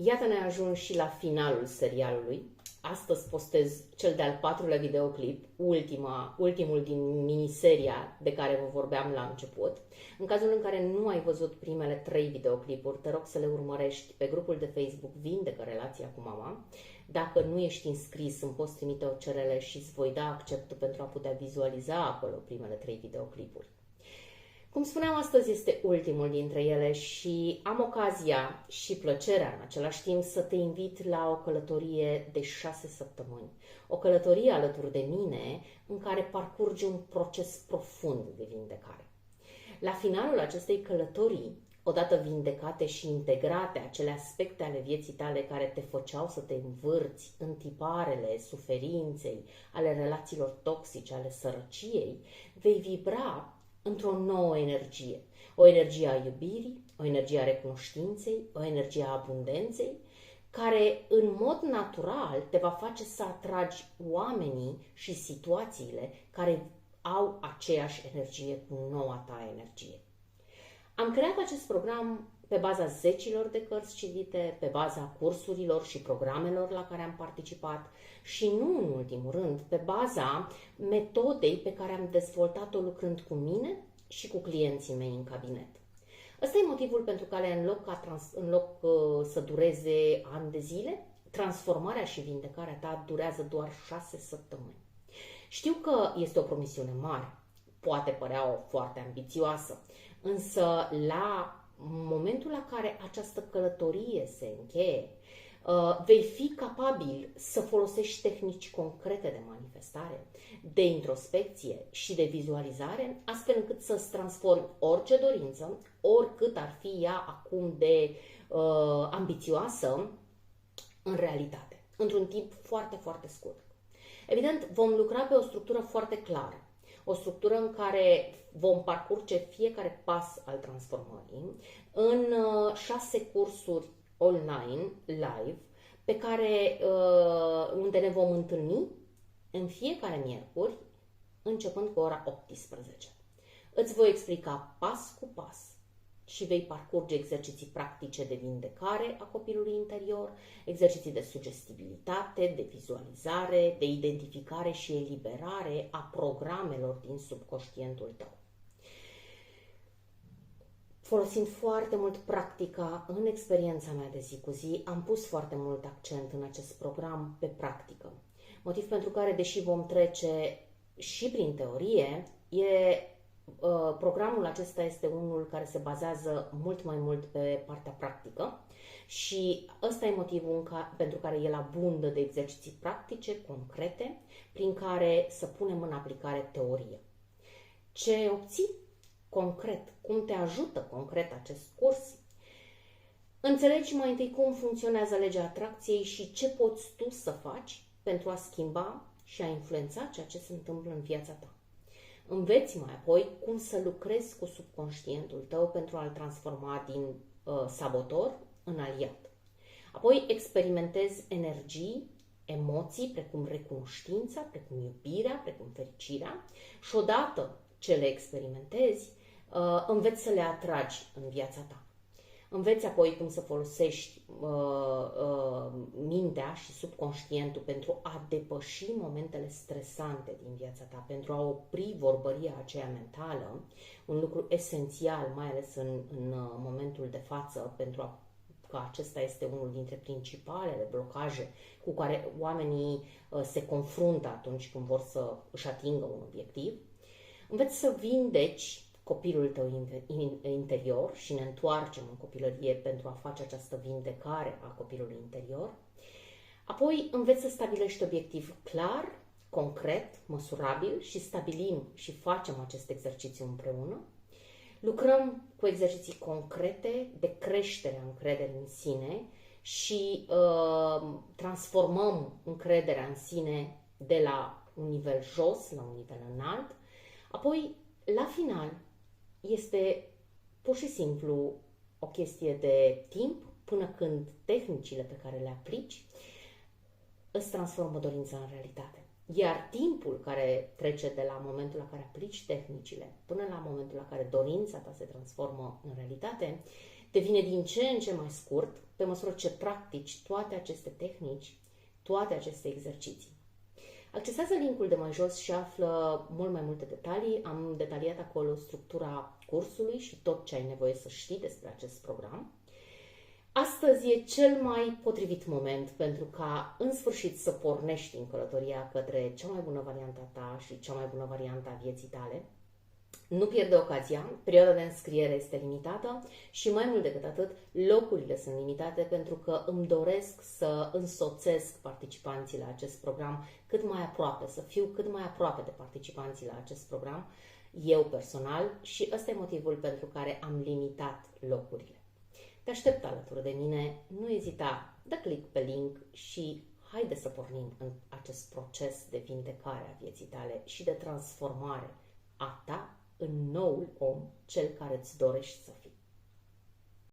Iată ne ajuns și la finalul serialului. Astăzi postez cel de-al 4-lea videoclip, ultimul din miniseria de care vă vorbeam la început. În cazul în care nu ai văzut primele 3 videoclipuri, te rog să le urmărești pe grupul de Facebook Vindecă Relația cu Mama. Dacă nu ești înscris, îmi poți trimite o cerere și îți voi da acceptul pentru a putea vizualiza acolo primele 3 videoclipuri. Cum spuneam, astăzi este ultimul dintre ele și am ocazia și plăcerea în același timp să te invit la o călătorie de 6 săptămâni. O călătorie alături de mine în care parcurgi un proces profund de vindecare. La finalul acestei călătorii, odată vindecate și integrate acele aspecte ale vieții tale care te făceau să te învârți în tiparele suferinței, ale relațiilor toxice, ale sărăciei, vei vibra într-o nouă energie. O energie a iubirii, o energie a recunoștinței, o energie a abundenței, care în mod natural te va face să atragi oamenii și situațiile care au aceeași energie cu noua ta energie. Am creat acest program pe baza zecilor de cărți citite, pe baza cursurilor și programelor la care am participat și nu în ultimul rând, pe baza metodei pe care am dezvoltat-o lucrând cu mine și cu clienții mei în cabinet. Ăsta e motivul pentru care în loc să dureze ani de zile, transformarea și vindecarea ta durează doar 6 săptămâni. Știu că este o promisiune mare, poate părea o foarte ambițioasă, însă la momentul la care această călătorie se încheie, vei fi capabil să folosești tehnici concrete de manifestare, de introspecție și de vizualizare, astfel încât să-ți transformi orice dorință, oricât ar fi ea acum de ambițioasă, în realitate, într-un timp foarte, foarte scurt. Evident, vom lucra pe o structură foarte clară, o structură în care vom parcurge fiecare pas al transformării în 6 cursuri online, live, pe care, unde ne vom întâlni în fiecare miercuri, începând cu ora 18. Îți voi explica pas cu pas și vei parcurge exerciții practice de vindecare a copilului interior, exerciții de sugestibilitate, de vizualizare, de identificare și eliberare a programelor din subconștientul tău. Folosind foarte mult practica în experiența mea de zi cu zi, am pus foarte mult accent în acest program pe practică. Motiv pentru care, deși vom trece și prin teorie, programul acesta este unul care se bazează mult mai mult pe partea practică și ăsta e motivul pentru care el abundă de exerciții practice, concrete, prin care să punem în aplicare teoria. Ce obții concret? Cum te ajută concret acest curs? Înțelegi mai întâi cum funcționează legea atracției și ce poți tu să faci pentru a schimba și a influența ceea ce se întâmplă în viața ta. Înveți mai apoi cum să lucrezi cu subconștientul tău pentru a-l transforma din sabotor în aliat. Apoi experimentezi energii, emoții, precum recunoștința, precum iubirea, precum fericirea și odată ce le experimentezi, înveți să le atragi în viața ta. Înveți apoi cum să folosești mintea și subconștientul pentru a depăși momentele stresante din viața ta, pentru a opri vorbăria aceea mentală, un lucru esențial, mai ales în momentul de față, că acesta este unul dintre principalele blocaje cu care oamenii se confruntă atunci când vor să își atingă un obiectiv. Înveți să vindeci copilul tău interior și ne întoarcem în copilărie pentru a face această vindecare a copilului interior. Apoi înveți să stabilești obiectiv clar, concret, măsurabil și stabilim și facem acest exercițiu împreună. Lucrăm cu exerciții concrete de creștere a încrederii în sine și transformăm încrederea în sine de la un nivel jos la un nivel înalt. Apoi, la final, este pur și simplu o chestie de timp până când tehnicile pe care le aplici îți transformă dorința în realitate. Iar timpul care trece de la momentul la care aplici tehnicile până la momentul la care dorința ta se transformă în realitate devine din ce în ce mai scurt, pe măsură ce practici toate aceste tehnici, toate aceste exerciții. Accesează linkul de mai jos și află mult mai multe detalii. Am detaliat acolo structura cursului și tot ce ai nevoie să știi despre acest program. Astăzi e cel mai potrivit moment pentru ca în sfârșit să pornești în călătoria către cea mai bună variantă a ta și cea mai bună variantă a vieții tale. Nu pierde ocazia, perioada de înscriere este limitată și mai mult decât atât, locurile sunt limitate pentru că îmi doresc să însoțesc participanții la acest program cât mai aproape, să fiu cât mai aproape de participanții la acest program, eu personal, și ăsta e motivul pentru care am limitat locurile. Te aștept alături de mine, nu ezita, dă click pe link și haide să pornim în acest proces de vindecare a vieții tale și de transformare a ta în noul om, cel care îți dorești să